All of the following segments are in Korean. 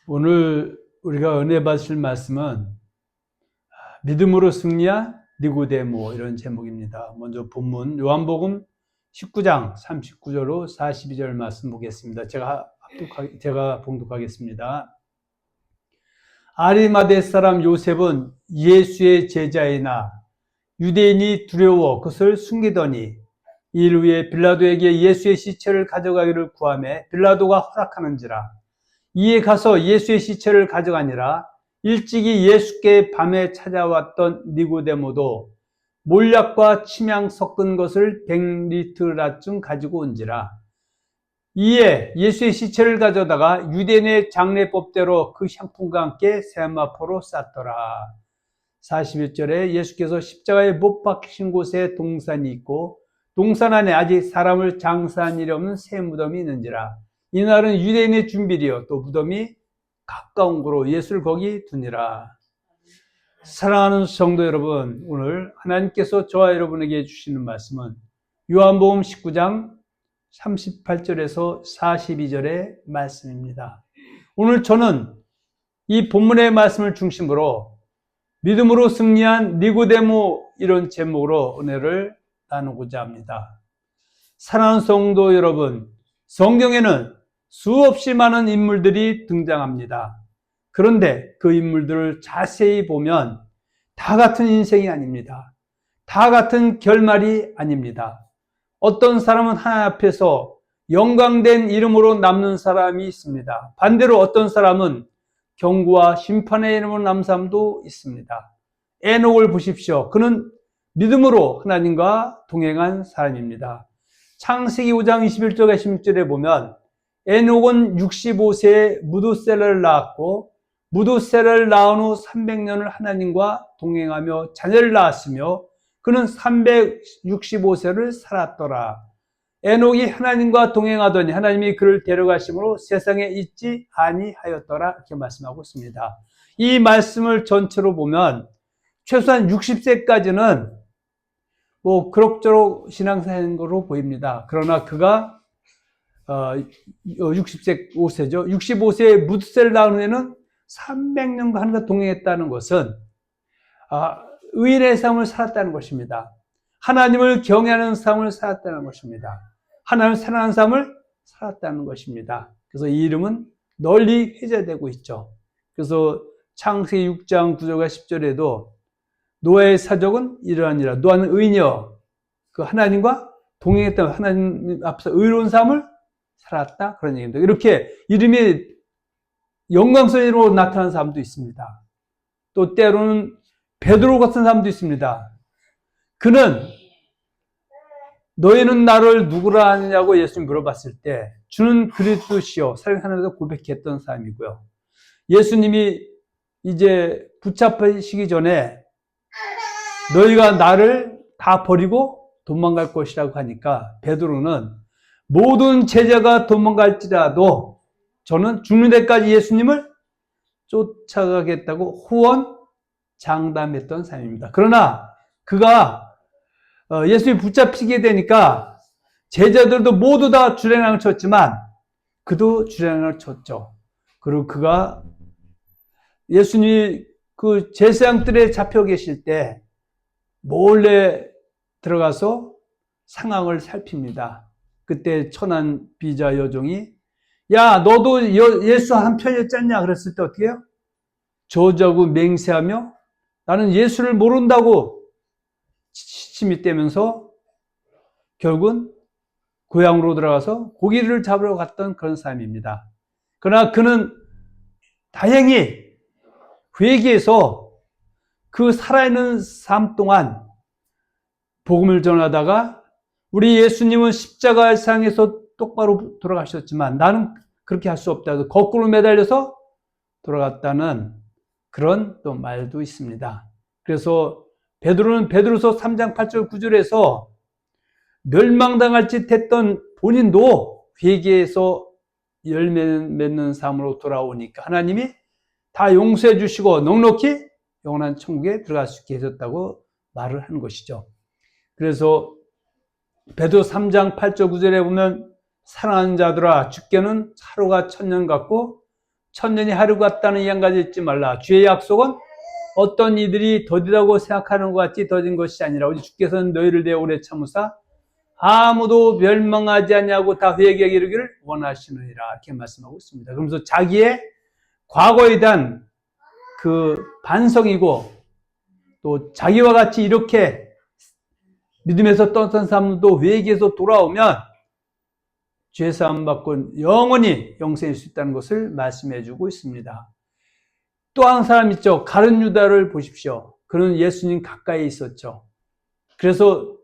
오늘 우리가 은혜 받으실 말씀은 믿음으로 승리한 니고데모 이런 제목입니다. 먼저 본문 요한복음 19장 39절로 42절 말씀 보겠습니다. 제가 봉독하겠습니다. 아리마대 사람 요셉은 예수의 제자이나 유대인이 두려워 그것을 숨기더니 이를 위해 빌라도에게 예수의 시체를 가져가기를 구하매 빌라도가 허락하는지라. 이에 가서 예수의 시체를 가져가니라. 일찍이 예수께 밤에 찾아왔던 니고데모도 몰약과 침향 섞은 것을 100리터라쯤 가지고 온지라. 이에 예수의 시체를 가져다가 유대인의 장례법대로 그 향품과 함께 세마포로 쌌더라. 41절에 예수께서 십자가에 못 박히신 곳에 동산이 있고 동산 안에 아직 사람을 장사한 일이 없는 새 무덤이 있는지라. 이날은 유대인의 준비리요 또 무덤이 가까운 곳으로 예수를 거기 두니라. 사랑하는 성도 여러분, 오늘 하나님께서 저와 여러분에게 주시는 말씀은 요한복음 19장 38절에서 42절의 말씀입니다. 오늘 저는 이 본문의 말씀을 중심으로 믿음으로 승리한 니고데모 이런 제목으로 은혜를 나누고자 합니다. 사랑하는 성도 여러분, 성경에는 수없이 많은 인물들이 등장합니다. 그런데 그 인물들을 자세히 보면 다 같은 인생이 아닙니다. 다 같은 결말이 아닙니다. 어떤 사람은 하나님 앞에서 영광된 이름으로 남는 사람이 있습니다. 반대로 어떤 사람은 경고와 심판의 이름으로 남는 사람도 있습니다. 에녹을 보십시오. 그는 믿음으로 하나님과 동행한 사람입니다. 창세기 5장 21절과 16절에 보면 에녹은 65세에 무두셀라를 낳았고 무두셀라를 낳은 후 300년을 하나님과 동행하며 자녀를 낳았으며 그는 365세를 살았더라. 에녹이 하나님과 동행하더니 하나님이 그를 데려가심으로 세상에 있지 아니하였더라 이렇게 말씀하고 있습니다. 이 말씀을 전체로 보면 최소한 60세까지는 그럭저럭 신앙생활인 것으로 보입니다. 그러나 그가 65세죠. 65세에 무두셀을 낳은 후에는 300년간 하나님과 동행했다는 것은 의인의 삶을 살았다는 것입니다. 하나님을 경외하는 삶을 살았다는 것입니다. 하나님을 사랑하는 삶을 살았다는 것입니다. 그래서 이 이름은 널리 회자되고 있죠. 그래서 창세기 6장 9절과 10절에도 노아의 사적은 이러하니라. 노아는 의인이여 그 하나님과 동행했다. 하나님 앞에서 의로운 삶을 살았다. 그런 얘기입니다. 이렇게 이름이 영광스러운 이름으로 나타나는 사람도 있습니다. 또 때로는 베드로 같은 사람도 있습니다. 그는 너희는 나를 누구라 하느냐고 예수님 물어봤을 때 주는 그리스도시요 살아계신 하나님도 고백했던 사람이고요. 예수님이 이제 붙잡히시기 전에 너희가 나를 다 버리고 도망갈 것이라고 하니까 베드로는 모든 제자가 도망갈지라도 저는 죽는 데까지 예수님을 쫓아가겠다고 호언장담했던 사람입니다. 그러나 그가 예수님이 붙잡히게 되니까 제자들도 모두 다 주랭랑을 쳤지만 그도 주랭랑을 쳤죠. 그리고 그가 예수님이 그 제사장들에 잡혀 계실 때 몰래 들어가서 상황을 살핍니다. 그때 천한 비자 여종이 야 너도 예수 한 편이었지 않냐 그랬을 때 어떻게 해요? 저주하고 맹세하며 나는 예수를 모른다고 침이 떼면서 결국은 고향으로 들어가서 고기를 잡으러 갔던 그런 사람입니다. 그러나 그는 다행히 회개해서 그 살아있는 삶 동안 복음을 전하다가 우리 예수님은 십자가상에서 똑바로 돌아가셨지만 나는 그렇게 할 수 없다. 거꾸로 매달려서 돌아갔다는 그런 또 말도 있습니다. 그래서 베드로는 베드로서 3장 8절 9절에서 멸망당할 짓 했던 본인도 회개해서 열매 맺는 삶으로 돌아오니까 하나님이 다 용서해 주시고 넉넉히 영원한 천국에 들어갈 수 있게 해줬다고 말을 하는 것이죠. 그래서 베드로 3장 8절 9절에 보면 사랑하는 자들아 주께는 하루가 1000년 같고 천년이 하루 같다는 이 한 가지 잊지 말라. 주의 약속은 어떤 이들이 더디다고 생각하는 것 같이 더딘 것이 아니라 오직 주께서는 너희를 대하여 오래 참으사 아무도 멸망하지 않냐고 다 회개하게 이르기를 원하시느니라. 이렇게 말씀하고 있습니다. 그러면서 자기의 과거에 대한 그 반성이고 또 자기와 같이 이렇게 믿음에서 떠났던 사람도 회개해서 돌아오면 죄사함 받고 영원히 영생일 수 있다는 것을 말씀해 주고 있습니다. 또 한 사람 있죠. 가룟 유다를 보십시오. 그는 예수님 가까이 있었죠. 그래서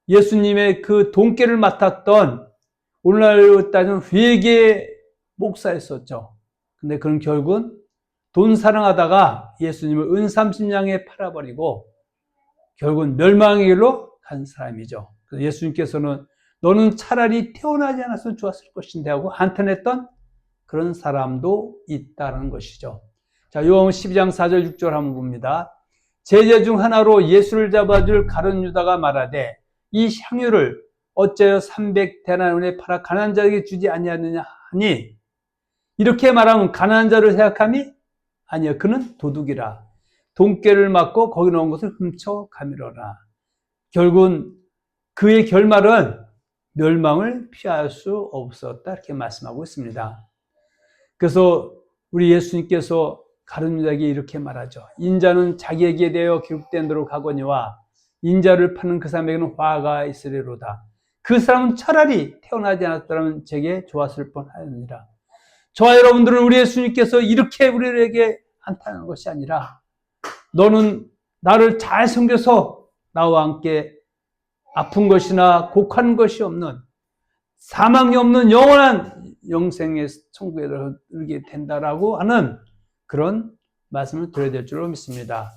예수님의 그 돈깨를 맡았던 오늘날로 따지면 회계 목사였었죠. 근데 그는 결국은 돈 사랑하다가 예수님을 은 30냥에 팔아버리고 결국은 멸망의 길로 간 사람이죠. 그래서 예수님께서는 너는 차라리 태어나지 않았으면 좋았을 것인데 하고 한탄했던 그런 사람도 있다는 것이죠. 자, 요한복음 12장 4절 6절 한번 봅니다. 제자 중 하나로 예수를 잡아줄 가룟 유다가 말하되 이 향유를 어째여 300데나리온에 팔아 가난한 자에게 주지 아니하느냐 하니, 이렇게 말하면 가난한 자를 생각함이 아니요, 그는 도둑이라. 돈깨를 맞고 거기 넣은 것을 훔쳐 가미러라. 결국은 그의 결말은 멸망을 피할 수 없었다, 이렇게 말씀하고 있습니다. 그래서 우리 예수님께서 가룟 유다에게 이렇게 말하죠. 인자는 자기에게 대하여 기록된 대로 가거니와 인자를 파는 그 사람에게는 화가 있으리로다. 그 사람은 차라리 태어나지 않았더라면 제게 좋았을 뻔하였느니라. 저와 여러분들은 우리 예수님께서 이렇게 우리에게 한탄하는 것이 아니라 너는 나를 잘 섬겨서 나와 함께 아픈 것이나 곡한 것이 없는, 사망이 없는 영원한 영생의 천국에 이르게 된다라고 하는 그런 말씀을 드려야 될 줄로 믿습니다.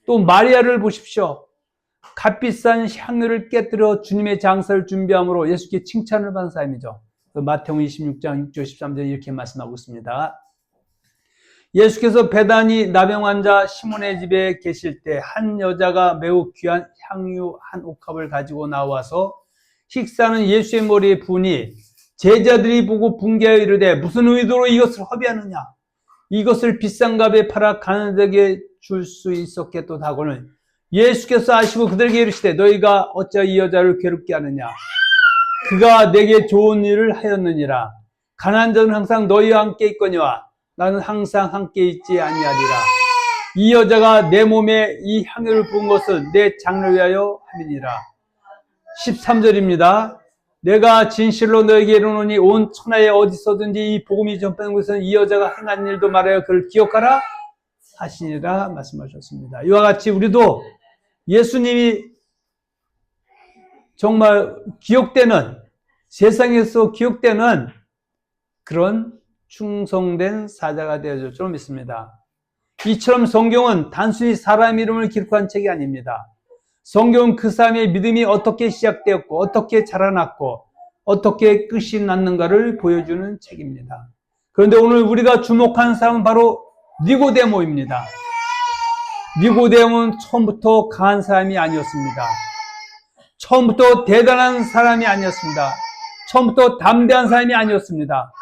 또 마리아를 보십시오. 값비싼 향유를 깨뜨려 주님의 장사를 준비함으로 예수께 칭찬을 받은 사람이죠. 마태복음 26장 6절 13절 이렇게 말씀하고 있습니다. 예수께서 베다니 나병 환자 시몬의 집에 계실 때 한 여자가 매우 귀한 향유 한 옥합을 가지고 나와서 식사는 예수의 머리에 부으니 제자들이 보고 분개하여 이르되 무슨 의도로 이것을 허비하느냐, 이것을 비싼 값에 팔아 가난한 자에게 줄 수 있었겠도다 하고는 예수께서 아시고 그들에게 이르시되 너희가 어찌 이 여자를 괴롭게 하느냐, 그가 내게 좋은 일을 하였느니라. 가난한 자는 항상 너희와 함께 있거니와 나는 항상 함께 있지 아니하리라. 이 여자가 내 몸에 이 향유를 부은 것은 내 장래를 위하여 함이니라. 13절입니다. 내가 진실로 너에게 이르노니 온 천하에 어디서든지 이 복음이 전파되는 곳에서는 이 여자가 행한 일도 말하여 그를 기억하라 하시니라 말씀하셨습니다. 이와 같이 우리도 예수님이 정말 기억되는, 세상에서 기억되는 그런 충성된 사자가 되어줄 줄 믿습니다. 이처럼 성경은 단순히 사람 이름을 기록한 책이 아닙니다. 성경은 그 사람의 믿음이 어떻게 시작되었고 어떻게 자라났고 어떻게 끝이 났는가를 보여주는 책입니다. 그런데 오늘 우리가 주목하는 사람은 바로 니고데모입니다. 니고데모는 처음부터 강한 사람이 아니었습니다. 처음부터 대단한 사람이 아니었습니다. 처음부터 담대한 사람이 아니었습니다.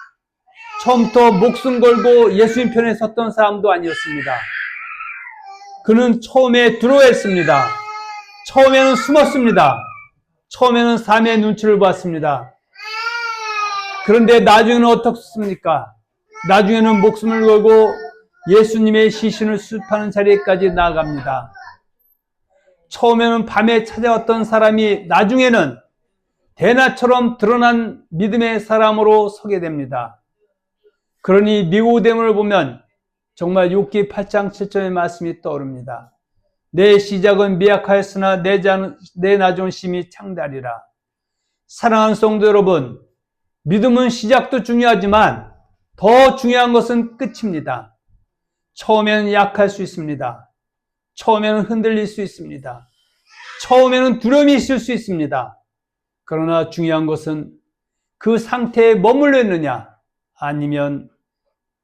처음부터 목숨 걸고 예수님 편에 섰던 사람도 아니었습니다. 그는 처음에 두려워했습니다. 처음에는 숨었습니다. 처음에는 삶의 눈치를 봤습니다. 그런데 나중에는 어떻습니까? 나중에는 목숨을 걸고 예수님의 시신을 수습하는 자리까지 나아갑니다. 처음에는 밤에 찾아왔던 사람이 나중에는 대낮처럼 드러난 믿음의 사람으로 서게 됩니다. 그러니 니고데모를 보면 정말 욥기 8장 7절의 말씀이 떠오릅니다. 내 시작은 미약하였으나 내 나존심이 창대하리라. 사랑하는 성도 여러분, 믿음은 시작도 중요하지만 더 중요한 것은 끝입니다. 처음에는 약할 수 있습니다. 처음에는 흔들릴 수 있습니다. 처음에는 두려움이 있을 수 있습니다. 그러나 중요한 것은 그 상태에 머물러 있느냐 아니면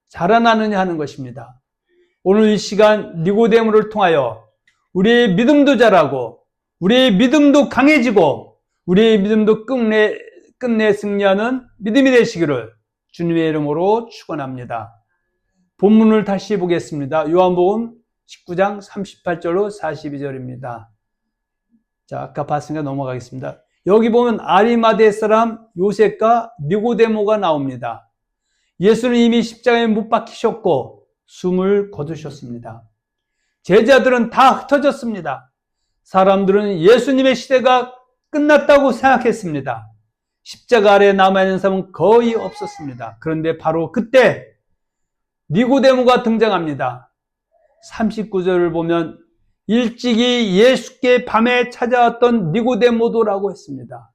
자라나느냐 하는 것입니다. 오늘 이 시간 니고데모를 통하여 우리의 믿음도 자라고 우리의 믿음도 강해지고 우리의 믿음도 끝내 승리하는 믿음이 되시기를 주님의 이름으로 축원합니다. 본문을 다시 보겠습니다. 요한복음 19장 38절로 42절입니다. 자, 아까 봤으니까 넘어가겠습니다. 여기 보면 아리마대 사람 요셉과 니고데모가 나옵니다. 예수는 이미 십자가에 못 박히셨고 숨을 거두셨습니다. 제자들은 다 흩어졌습니다. 사람들은 예수님의 시대가 끝났다고 생각했습니다. 십자가 아래에 남아있는 사람은 거의 없었습니다. 그런데 바로 그때 니고데모가 등장합니다. 39절을 보면 일찍이 예수께 밤에 찾아왔던 니고데모도라고 했습니다.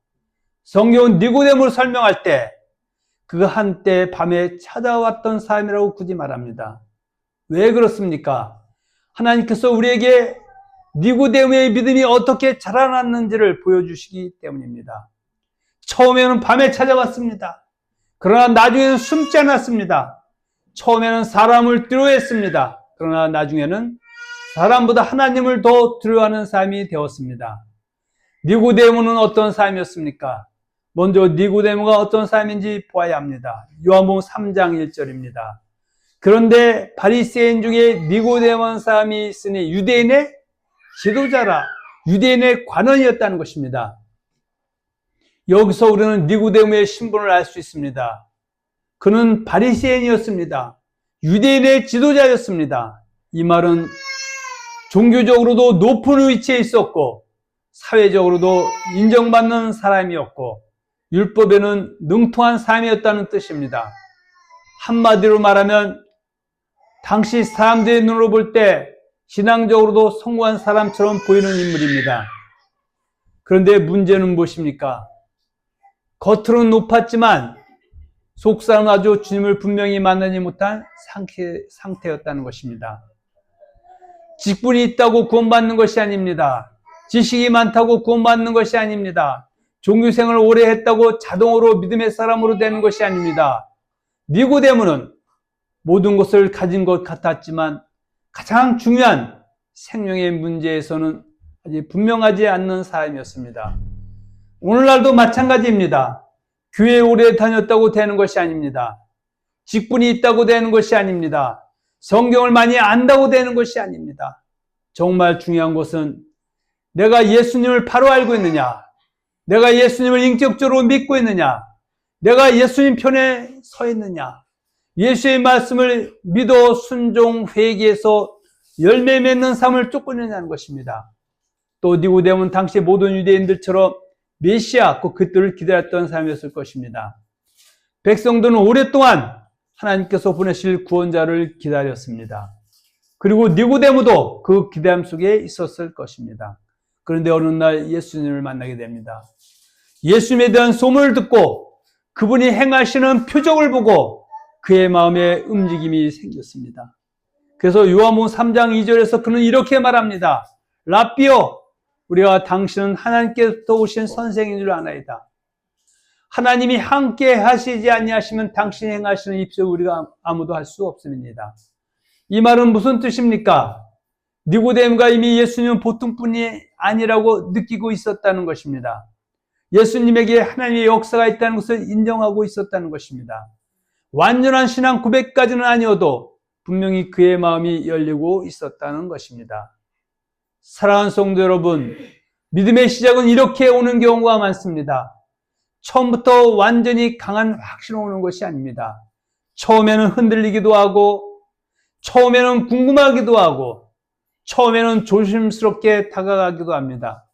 성경은 니고데모를 설명할 때 그가 한때 밤에 찾아왔던 사람이라고 굳이 말합니다. 왜 그렇습니까? 하나님께서 우리에게 니고데모의 믿음이 어떻게 자라났는지를 보여주시기 때문입니다. 처음에는 밤에 찾아왔습니다. 그러나 나중에는 숨지 않았습니다. 처음에는 사람을 두려워했습니다. 그러나 나중에는 사람보다 하나님을 더 두려워하는 삶이 되었습니다. 니고데모는 어떤 삶이었습니까? 먼저 니고데모가 어떤 삶인지 보아야 합니다. 요한복음 3장 1절입니다. 그런데 바리새인 중에 니고데모라는 사람이 있으니 유대인의 지도자라, 유대인의 관원이었다는 것입니다. 여기서 우리는 니고데모의 신분을 알 수 있습니다. 그는 바리새인이었습니다. 유대인의 지도자였습니다. 이 말은 종교적으로도 높은 위치에 있었고 사회적으로도 인정받는 사람이었고 율법에는 능통한 사람이었다는 뜻입니다. 한마디로 말하면 당시 사람들의 눈으로 볼 때 신앙적으로도 성공한 사람처럼 보이는 인물입니다. 그런데 문제는 무엇입니까? 겉으로는 높았지만 속사람은 아주 주님을 분명히 만나지 못한 상태였다는 것입니다. 직분이 있다고 구원받는 것이 아닙니다. 지식이 많다고 구원받는 것이 아닙니다. 종교생활을 오래 했다고 자동으로 믿음의 사람으로 되는 것이 아닙니다. 니고데모는 모든 것을 가진 것 같았지만 가장 중요한 생명의 문제에서는 아직 분명하지 않는 사람이었습니다. 오늘날도 마찬가지입니다. 교회에 오래 다녔다고 되는 것이 아닙니다. 직분이 있다고 되는 것이 아닙니다. 성경을 많이 안다고 되는 것이 아닙니다. 정말 중요한 것은 내가 예수님을 바로 알고 있느냐, 내가 예수님을 인격적으로 믿고 있느냐, 내가 예수님 편에 서 있느냐, 예수의 말씀을 믿어 순종 회개해서 열매 맺는 삶을 쫓고있느냐는 것입니다. 또 니고데모는 당시 모든 유대인들처럼 메시아, 그 그때를 기다렸던 사람이었을 것입니다. 백성들은 오랫동안 하나님께서 보내실 구원자를 기다렸습니다. 그리고 니고데모도 그 기대함 속에 있었을 것입니다. 그런데 어느 날 예수님을 만나게 됩니다. 예수님에 대한 소문을 듣고 그분이 행하시는 표적을 보고 그의 마음에 움직임이 생겼습니다. 그래서 요한복음 3장 2절에서 그는 이렇게 말합니다. 라삐요, 우리가 당신은 하나님께로부터 오신 선생인 줄 아나이다. 하나님이 함께 하시지 아니하시면 당신이 행하시는 입술 우리가 아무도 할 수 없습니다. 이 말은 무슨 뜻입니까? 니고데모가 이미 예수님은 보통 분이 아니라고 느끼고 있었다는 것입니다. 예수님에게 하나님의 역사가 있다는 것을 인정하고 있었다는 것입니다. 완전한 신앙 고백까지는 아니어도 분명히 그의 마음이 열리고 있었다는 것입니다. 사랑하는 성도 여러분, 믿음의 시작은 이렇게 오는 경우가 많습니다. 처음부터 완전히 강한 확신이 오는 것이 아닙니다. 처음에는 흔들리기도 하고, 처음에는 궁금하기도 하고, 처음에는 조심스럽게 다가가기도 합니다.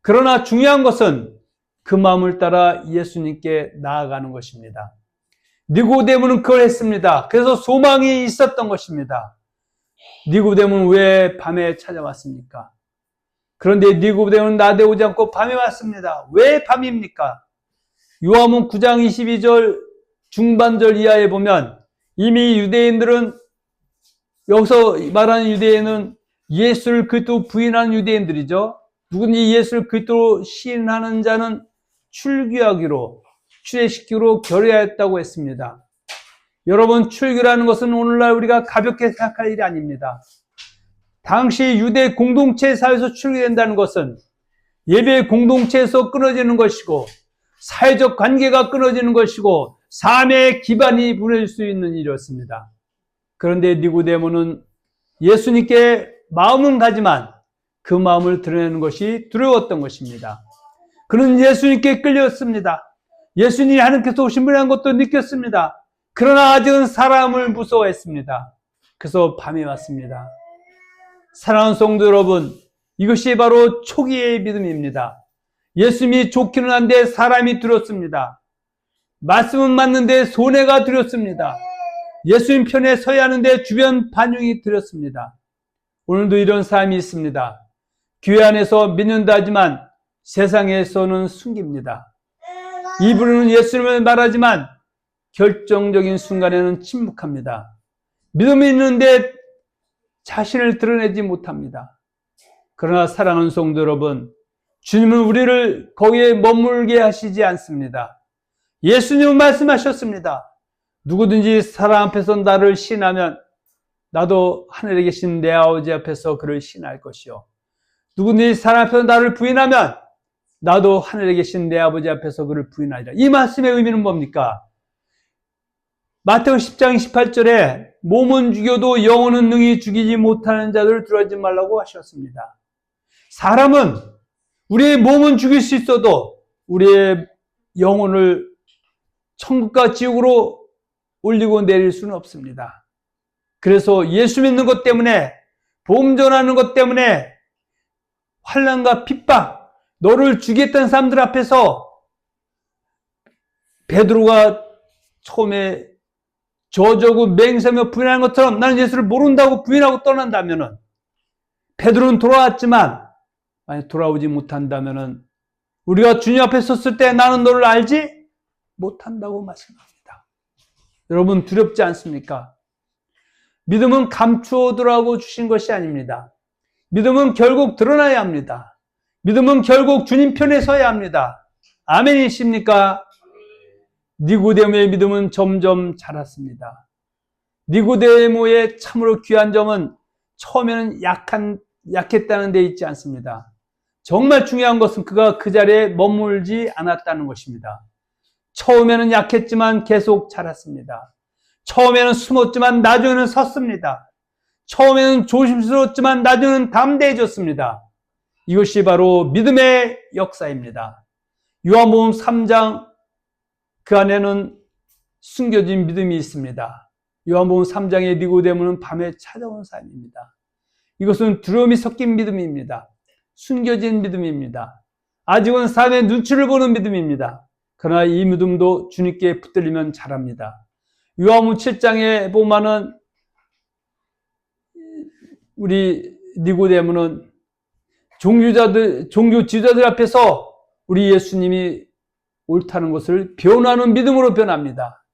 그러나 중요한 것은 그 마음을 따라 예수님께 나아가는 것입니다. 니고데모는 그걸 했습니다. 그래서 소망이 있었던 것입니다. 니고데모는 왜 밤에 찾아왔습니까? 그런데 니고데모는 낮에 오지 않고 밤에 왔습니다. 왜 밤입니까? 요한복음 9장 22절 중반절 이하에 보면 이미 유대인들은, 여기서 말하는 유대인은 예수를 그리스도 부인하는 유대인들이죠. 누구든지 예수를 그리스도로 시인하는 자는 출교하기로, 출애시키기로 결의하였다고 했습니다. 여러분, 출교라는 것은 오늘날 우리가 가볍게 생각할 일이 아닙니다. 당시 유대 공동체 사회에서 출교된다는 것은 예배 공동체에서 끊어지는 것이고, 사회적 관계가 끊어지는 것이고, 삶의 기반이 무너질 수 있는 일이었습니다. 그런데 니고데모는 예수님께 마음은 가지만 그 마음을 드러내는 것이 두려웠던 것입니다. 그는 예수님께 끌렸습니다. 예수님이 하나님께서 오신 분이라는 것도 느꼈습니다. 그러나 아직은 사람을 무서워했습니다. 그래서 밤에 왔습니다. 사랑하는 성도 여러분, 이것이 바로 초기의 믿음입니다. 예수님이 좋기는 한데 사람이 두렵습니다. 말씀은 맞는데 손해가 두렵습니다. 예수님 편에 서야 하는데 주변 반응이 두렵습니다. 오늘도 이런 사람이 있습니다. 교회 안에서 믿는다 하지만 세상에서는 숨깁니다. 입으로는 예수님을 말하지만 결정적인 순간에는 침묵합니다. 믿음이 있는데 자신을 드러내지 못합니다. 그러나 사랑하는 성도 여러분, 주님은 우리를 거기에 머물게 하시지 않습니다. 예수님은 말씀하셨습니다. 누구든지 사람 앞에서 나를 신하면 나도 하늘에 계신 내 아버지 앞에서 그를 신할 것이요. 누구든지 사람 앞에서 나를 부인하면 나도 하늘에 계신 내 아버지 앞에서 그를 부인하리라. 이 말씀의 의미는 뭡니까? 마태복음 10장 18절에 몸은 죽여도 영혼은 능히 죽이지 못하는 자들을 두려워하지 말라고 하셨습니다. 사람은 우리의 몸은 죽일 수 있어도 우리의 영혼을 천국과 지옥으로 올리고 내릴 수는 없습니다. 그래서 예수 믿는 것 때문에, 복음 전하는 것 때문에 환난과 핍박, 너를 죽이겠다는 사람들 앞에서 베드로가 처음에 저주고 맹세하며 부인하는 것처럼 나는 예수를 모른다고 부인하고 떠난다면은, 베드로는 돌아왔지만 만약 돌아오지 못한다면은 우리가 주님 앞에 섰을 때 나는 너를 알지 못한다고 말씀합니다. 여러분 두렵지 않습니까? 믿음은 감추어두라고 주신 것이 아닙니다. 믿음은 결국 드러나야 합니다. 믿음은 결국 주님 편에 서야 합니다. 아멘이십니까? 니고데모의 믿음은 점점 자랐습니다. 니고데모의 참으로 귀한 점은 처음에는 약했다는 데 있지 않습니다. 정말 중요한 것은 그가 그 자리에 머물지 않았다는 것입니다. 처음에는 약했지만 계속 자랐습니다. 처음에는 숨었지만 나중에는 섰습니다. 처음에는 조심스러웠지만 나중에는 담대해졌습니다. 이것이 바로 믿음의 역사입니다. 요한복음 3장 그 안에는 숨겨진 믿음이 있습니다. 요한복음 3장의 니고데모는 밤에 찾아온 사람입니다. 이것은 두려움이 섞인 믿음입니다. 숨겨진 믿음입니다. 아직은 삶의 눈치를 보는 믿음입니다. 그러나 이 믿음도 주님께 붙들리면 자랍니다. 요한복음 7장에 보면은 우리 니고데모는 종교 지도자들 앞에서 우리 예수님이 옳다는 것을 변화하는 믿음으로 변합니다.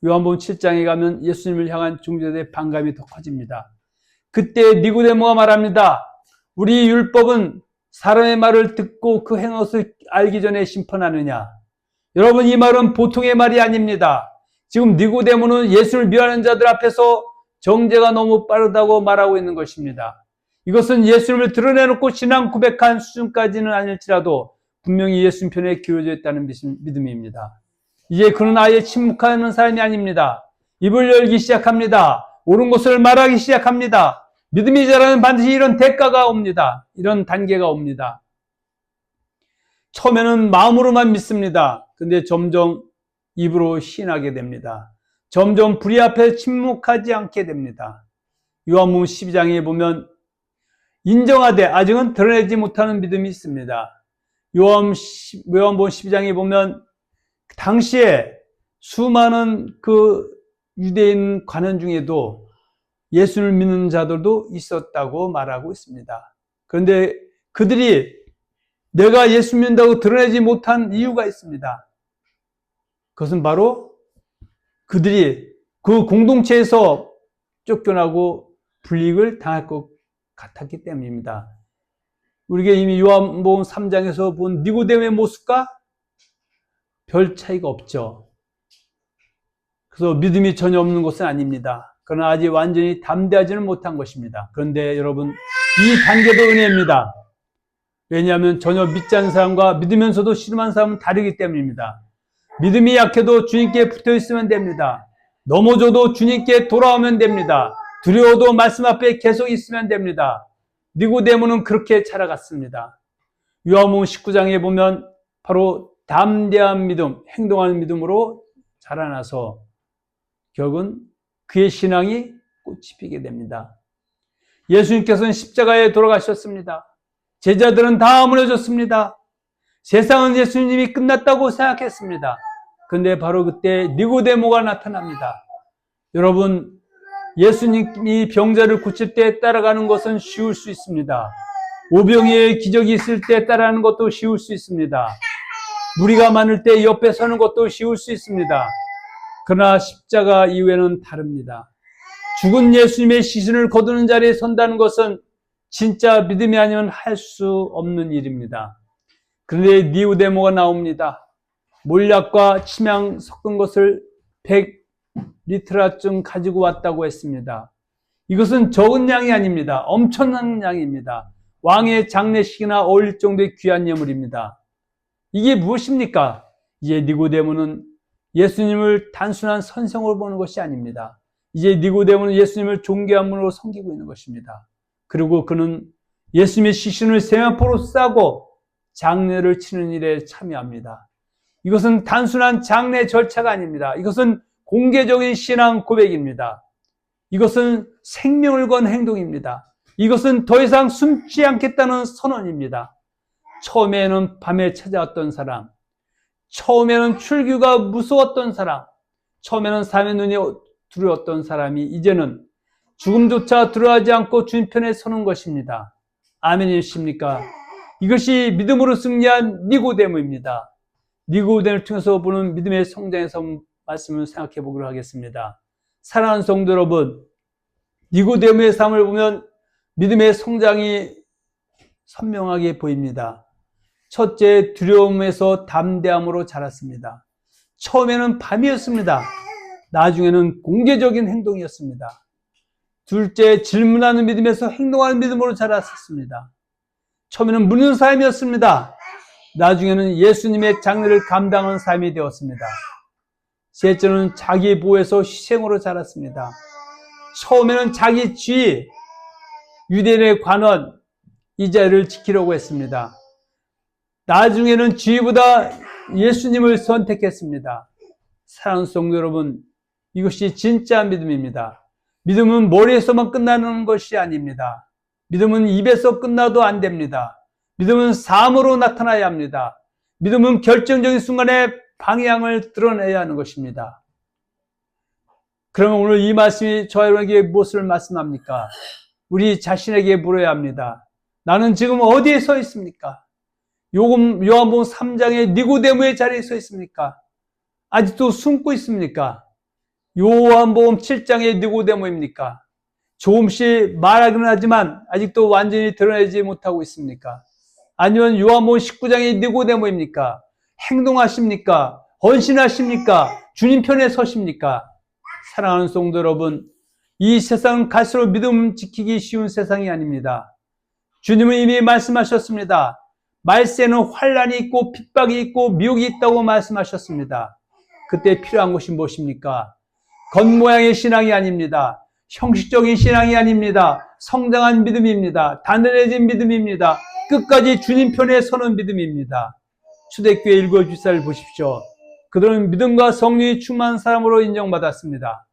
요한복음 7장에 가면 예수님을 향한 종교자들의 반감이 더 커집니다. 그때 니고데모가 말합니다. 우리 율법은 사람의 말을 듣고 그 행것을 알기 전에 심판하느냐? 여러분 이 말은 보통의 말이 아닙니다. 지금 니고데모는 예수를 미워하는 자들 앞에서 정죄가 너무 빠르다고 말하고 있는 것입니다. 이것은 예수님을 드러내놓고 신앙 고백한 수준까지는 아닐지라도 분명히 예수님 편에 기울어져 있다는 믿음입니다. 이제 그는 아예 침묵하는 사람이 아닙니다. 입을 열기 시작합니다. 옳은 것을 말하기 시작합니다. 믿음이 자라면 반드시 이런 대가가 옵니다. 이런 단계가 옵니다. 처음에는 마음으로만 믿습니다. 근데 점점 입으로 시인하게 됩니다. 점점 불의 앞에 침묵하지 않게 됩니다. 요한복음 12장에 보면 인정하되 아직은 드러내지 못하는 믿음이 있습니다. 요한복음 12장에 보면 당시에 수많은 그 유대인 관원 중에도 예수를 믿는 자들도 있었다고 말하고 있습니다. 그런데 그들이 내가 예수 믿는다고 드러내지 못한 이유가 있습니다. 그것은 바로 그들이 그 공동체에서 쫓겨나고 불이익을 당할 것 같았기 때문입니다. 우리가 이미 요한복음 3장에서 본 니고데모의 모습과 별 차이가 없죠. 그래서 믿음이 전혀 없는 것은 아닙니다. 그러나 아직 완전히 담대하지는 못한 것입니다. 그런데 여러분 이 단계도 은혜입니다. 왜냐하면 전혀 믿지 않는 사람과 믿으면서도 신음한 사람은 다르기 때문입니다. 믿음이 약해도 주님께 붙어 있으면 됩니다. 넘어져도 주님께 돌아오면 됩니다. 두려워도 말씀 앞에 계속 있으면 됩니다. 니고데모는 그렇게 자라갔습니다. 요한복음 19장에 보면 바로 담대한 믿음, 행동하는 믿음으로 자라나서 결국은 그의 신앙이 꽃이 피게 됩니다. 예수님께서는 십자가에 돌아가셨습니다. 제자들은 다 무너졌습니다. 세상은 예수님이 끝났다고 생각했습니다. 그런데 바로 그때 니고데모가 나타납니다. 여러분, 예수님이 병자를 고칠 때 따라가는 것은 쉬울 수 있습니다. 오병이의 기적이 있을 때 따라가는 것도 쉬울 수 있습니다. 무리가 많을 때 옆에 서는 것도 쉬울 수 있습니다. 그러나 십자가 이후에는 다릅니다. 죽은 예수님의 시신을 거두는 자리에 선다는 것은 진짜 믿음이 아니면 할 수 없는 일입니다. 그런데 니고데모가 나옵니다. 몰약과 침향 섞은 것을 100리트라쯤 가지고 왔다고 했습니다. 이것은 적은 양이 아닙니다. 엄청난 양입니다. 왕의 장례식이나 어울릴 정도의 귀한 예물입니다. 이게 무엇입니까? 이제 니고데모는 예수님을 단순한 선생으로 보는 것이 아닙니다. 이제 니고데모는 예수님을 존귀한 분으로 섬기고 있는 것입니다. 그리고 그는 예수님의 시신을 세마포로 싸고 장례를 치는 일에 참여합니다. 이것은 단순한 장례 절차가 아닙니다. 이것은 공개적인 신앙 고백입니다. 이것은 생명을 건 행동입니다. 이것은 더 이상 숨지 않겠다는 선언입니다. 처음에는 밤에 찾아왔던 사람, 처음에는 출규가 무서웠던 사람, 처음에는 삶의 눈이 두려웠던 사람이 이제는 죽음조차 두려워하지 않고 주님 편에 서는 것입니다. 아멘이십니까? 이것이 믿음으로 승리한 니고데모입니다. 니고데모를 통해서 보는 믿음의 성장에서 말씀을 생각해 보기로 하겠습니다. 사랑하는 성도 여러분, 니고데모의 삶을 보면 믿음의 성장이 선명하게 보입니다. 첫째, 두려움에서 담대함으로 자랐습니다. 처음에는 밤이었습니다. 나중에는 공개적인 행동이었습니다. 둘째, 질문하는 믿음에서 행동하는 믿음으로 자랐습니다. 처음에는 묻는 삶이었습니다. 나중에는 예수님의 장례를 감당하는 삶이 되었습니다. 셋째는 자기 보호에서 희생으로 자랐습니다. 처음에는 자기 지위, 유대인의 관원, 이 자리를 지키려고 했습니다. 나중에는 지위보다 예수님을 선택했습니다. 사랑하는 성도 여러분, 이것이 진짜 믿음입니다. 믿음은 머리에서만 끝나는 것이 아닙니다. 믿음은 입에서 끝나도 안 됩니다. 믿음은 삶으로 나타나야 합니다. 믿음은 결정적인 순간에 방향을 드러내야 하는 것입니다. 그러면 오늘 이 말씀이 저와 여러분에게 무엇을 말씀합니까? 우리 자신에게 물어야 합니다. 나는 지금 어디에 서 있습니까? 요한복음 3장의 니고데모의 자리에 서 있습니까? 아직도 숨고 있습니까? 요한복음 7장의 니고데모입니까? 조금씩 말하기는 하지만 아직도 완전히 드러내지 못하고 있습니까? 아니면 요한복음 19장의 니고데모입니까? 행동하십니까? 헌신하십니까? 주님 편에 서십니까? 사랑하는 성도 여러분, 이 세상은 갈수록 믿음 지키기 쉬운 세상이 아닙니다. 주님은 이미 말씀하셨습니다. 말세는 환난이 있고 핍박이 있고 미혹이 있다고 말씀하셨습니다. 그때 필요한 것이 무엇입니까? 겉모양의 신앙이 아닙니다. 형식적인 신앙이 아닙니다. 성장한 믿음입니다. 단단해진 믿음입니다. 끝까지 주님 편에 서는 믿음입니다. 초대교회 일곱 집사를 보십시오. 그들은 믿음과 성령이 충만한 사람으로 인정받았습니다.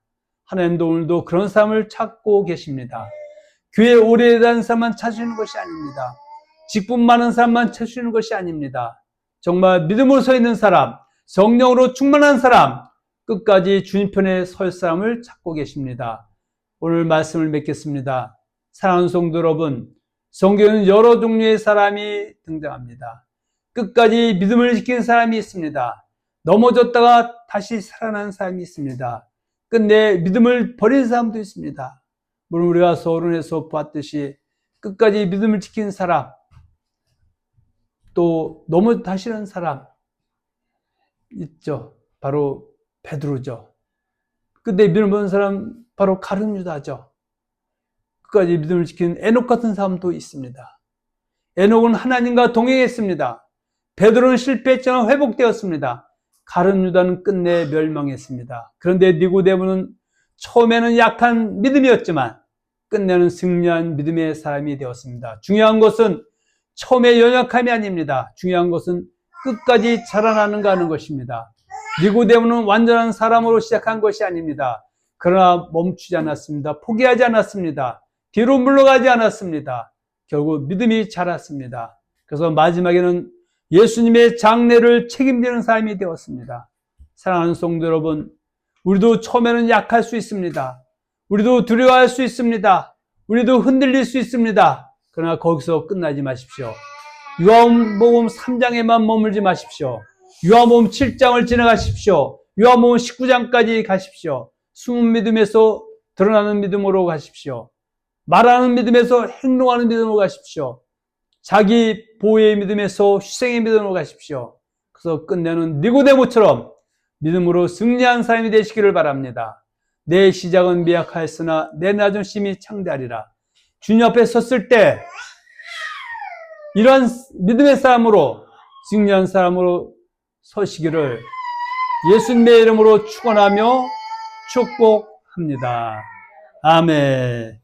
하나님도 오늘도 그런 사람을 찾고 계십니다. 교회 오래된 사람만 찾으시는 것이 아닙니다. 직분 많은 사람만 찾으시는 것이 아닙니다. 정말 믿음으로 서 있는 사람, 성령으로 충만한 사람, 끝까지 주님 편에 설 사람을 찾고 계십니다. 오늘 말씀을 맺겠습니다. 사랑하는 성도 여러분, 성경에는 여러 종류의 사람이 등장합니다. 끝까지 믿음을 지키는 사람이 있습니다. 넘어졌다가 다시 살아난 사람이 있습니다. 끝내 믿음을 버린 사람도 있습니다. 물론 우리가 서론에서 보았듯이 끝까지 믿음을 지키는 사람, 또 넘어다시는 사람 있죠. 바로 베드로죠. 끝내 믿음을 버린 사람 바로 가룟 유다죠. 끝까지 믿음을 지키는 에녹 같은 사람도 있습니다. 에녹은 하나님과 동행했습니다. 베드로는 실패했지만 회복되었습니다. 가룟 유다는 끝내 멸망했습니다. 그런데 니고데모는 처음에는 약한 믿음이었지만 끝내는 승리한 믿음의 사람이 되었습니다. 중요한 것은 처음에 연약함이 아닙니다. 중요한 것은 끝까지 자라나는가 하는 것입니다. 니고데모는 완전한 사람으로 시작한 것이 아닙니다. 그러나 멈추지 않았습니다. 포기하지 않았습니다. 뒤로 물러가지 않았습니다. 결국 믿음이 자랐습니다. 그래서 마지막에는 예수님의 장례를 책임지는 사람이 되었습니다. 사랑하는 성도 여러분, 우리도 처음에는 약할 수 있습니다. 우리도 두려워할 수 있습니다. 우리도 흔들릴 수 있습니다. 그러나 거기서 끝나지 마십시오. 요한복음 3장에만 머물지 마십시오. 요한복음 7장을 지나가십시오. 요한복음 19장까지 가십시오. 숨은 믿음에서 드러나는 믿음으로 가십시오. 말하는 믿음에서 행동하는 믿음으로 가십시오. 자기 보호의 믿음에서 희생의 믿음으로 가십시오. 그래서 끝내는 니고데모처럼 믿음으로 승리한 사람이 되시기를 바랍니다. 내 시작은 미약하였으나 내 나중심이 창대하리라. 주님 앞에 섰을 때 이러한 믿음의 사람으로, 승리한 사람으로 서시기를 예수님의 이름으로 축원하며 축복합니다. 아멘.